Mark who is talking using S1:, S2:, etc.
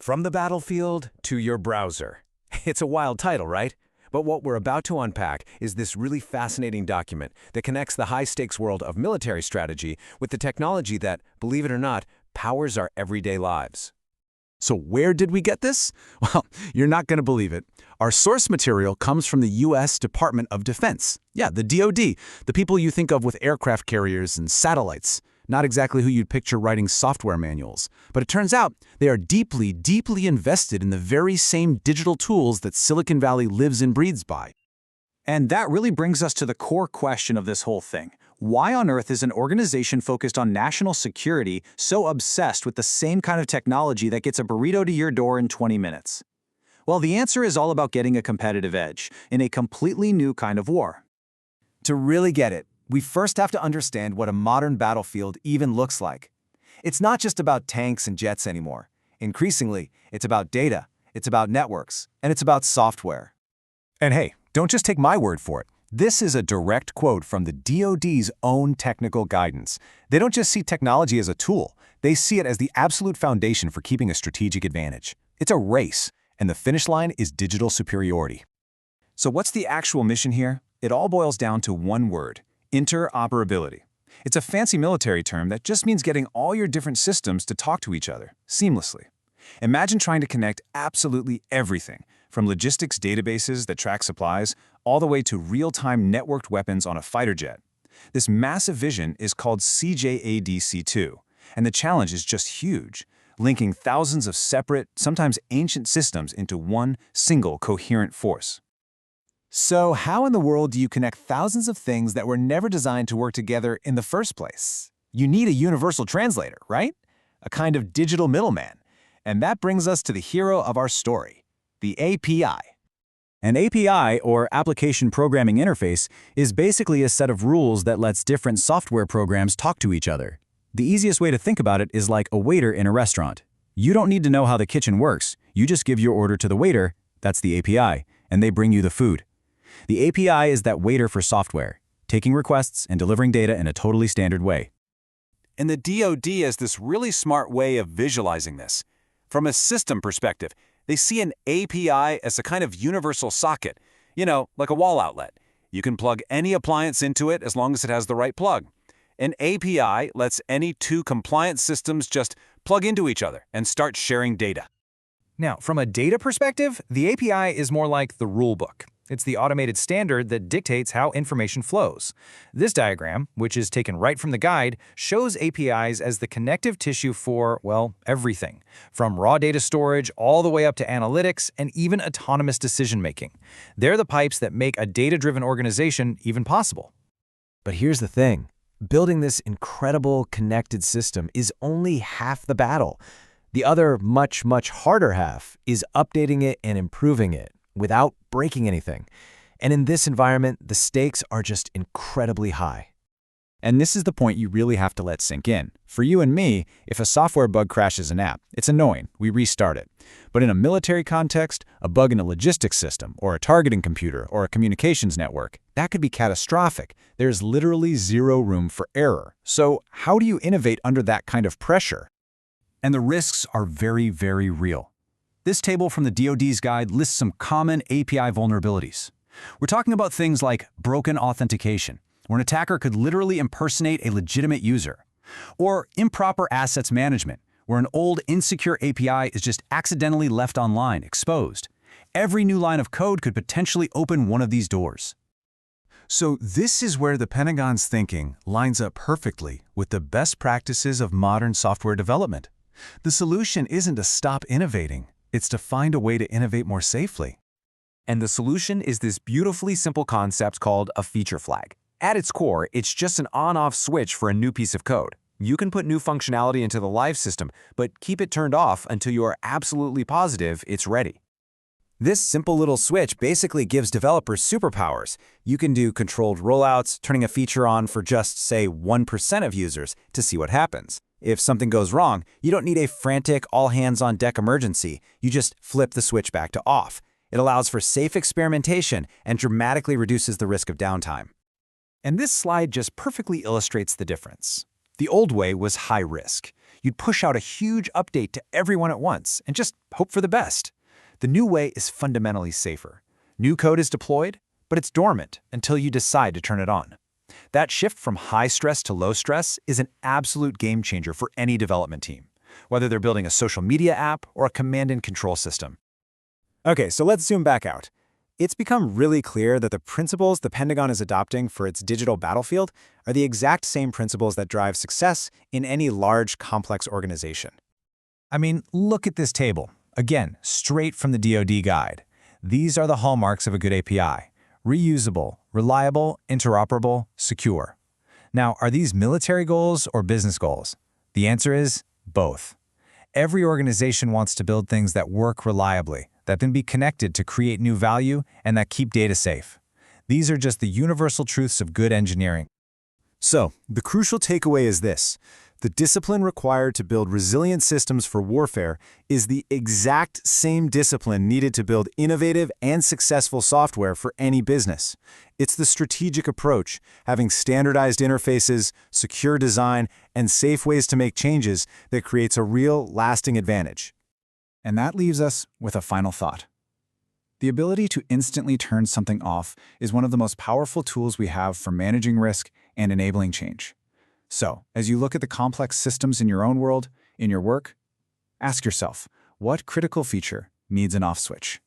S1: From the battlefield to your browser. It's a wild title, right? But what we're about to unpack is this really fascinating document that connects the high-stakes world of military strategy with the technology that, believe it or not, powers our everyday lives.
S2: So where did we get this? Well, you're not going to believe it. Our source material comes from the U.S. Department of Defense. Yeah, the DoD, the people you think of with aircraft carriers and satellites. Not exactly who you'd picture writing software manuals. But it turns out they are deeply, deeply invested in the very same digital tools that Silicon Valley lives and breathes by.
S3: And that really brings us to the core question of this whole thing. Why on earth is an organization focused on national security so obsessed with the same kind of technology that gets a burrito to your door in 20 minutes? Well, the answer is all about getting a competitive edge in a completely new kind of war.
S4: To really get it, we first have to understand what a modern battlefield even looks like. It's not just about tanks and jets anymore. Increasingly, it's about data, it's about networks, and it's about software.
S1: And hey, don't just take my word for it. This is a direct quote from the DoD's own technical guidance. They don't just see technology as a tool, they see it as the absolute foundation for keeping a strategic advantage. It's a race, and the finish line is digital superiority.
S5: So what's the actual mission here? It all boils down to one word: interoperability. It's a fancy military term that just means getting all your different systems to talk to each other seamlessly. Imagine trying to connect absolutely everything, from logistics databases that track supplies all the way to real-time networked weapons on a fighter jet. This massive vision is called CJADC2, and the challenge is just huge, linking thousands of separate, sometimes ancient systems into one single coherent force.
S4: So how in the world do you connect thousands of things that were never designed to work together in the first place? You need a universal translator, right? A kind of digital middleman. And that brings us to the hero of our story, the API.
S3: An API, or Application Programming Interface, is basically a set of rules that lets different software programs talk to each other. The easiest way to think about it is like a waiter in a restaurant. You don't need to know how the kitchen works. You just give your order to the waiter, that's the API, and they bring you the food. The API is that waiter for software, taking requests and delivering data in a totally standard way.
S5: And the DoD has this really smart way of visualizing this. From a system perspective, they see an API as a kind of universal socket, like a wall outlet. You can plug any appliance into it as long as it has the right plug. An API lets any two compliant systems just plug into each other and start sharing data.
S6: Now, from a data perspective, the API is more like the rulebook. It's the automated standard that dictates how information flows. This diagram, which is taken right from the guide, shows APIs as the connective tissue for, well, everything, from raw data storage all the way up to analytics and even autonomous decision-making. They're the pipes that make a data-driven organization even possible.
S4: But here's the thing. Building this incredible connected system is only half the battle. The other much, much harder half is updating it and improving it without breaking anything. And in this environment, the stakes are just incredibly high.
S3: And this is the point you really have to let sink in. For you and me, if a software bug crashes an app, it's annoying, we restart it. But in a military context, a bug in a logistics system, or a targeting computer, or a communications network, that could be catastrophic. There's literally zero room for error. So how do you innovate under that kind of pressure?
S5: And the risks are very, very real. This table from the DoD's guide lists some common API vulnerabilities. We're talking about things like broken authentication, where an attacker could literally impersonate a legitimate user, or improper assets management, where an old insecure API is just accidentally left online, exposed. Every new line of code could potentially open one of these doors.
S2: So this is where the Pentagon's thinking lines up perfectly with the best practices of modern software development. The solution isn't to stop innovating. It's to find a way to innovate more safely.
S1: And the solution is this beautifully simple concept called a feature flag. At its core, it's just an on-off switch for a new piece of code. You can put new functionality into the live system, but keep it turned off until you are absolutely positive it's ready. This simple little switch basically gives developers superpowers. You can do controlled rollouts, turning a feature on for just, say, 1% of users to see what happens. If something goes wrong, you don't need a frantic all-hands-on-deck emergency. You just flip the switch back to off. It allows for safe experimentation and dramatically reduces the risk of downtime. And this slide just perfectly illustrates the difference. The old way was high risk.
S6: You'd push out a huge update to everyone at once and just hope for the best. The new way is fundamentally safer. New code is deployed, but it's dormant until you decide to turn it on. That shift from high stress to low stress is an absolute game changer for any development team, whether they're building a social media app or a command and control system.
S3: Okay, so let's zoom back out. It's become really clear that the principles the Pentagon is adopting for its digital battlefield are the exact same principles that drive success in any large, complex organization. I mean, look at this table. Again, straight from the DoD guide. These are the hallmarks of a good API: reusable, reliable, interoperable, secure. Now, are these military goals or business goals? The answer is both. Every organization wants to build things that work reliably, that can be connected to create new value, and that keep data safe. These are just the universal truths of good engineering.
S2: So, the crucial takeaway is this. The discipline required to build resilient systems for warfare is the exact same discipline needed to build innovative and successful software for any business. It's the strategic approach, having standardized interfaces, secure design, and safe ways to make changes that creates a real, lasting advantage.
S5: And that leaves us with a final thought. The ability to instantly turn something off is one of the most powerful tools we have for managing risk and enabling change. So, as you look at the complex systems in your own world, in your work, ask yourself, what critical feature needs an off switch?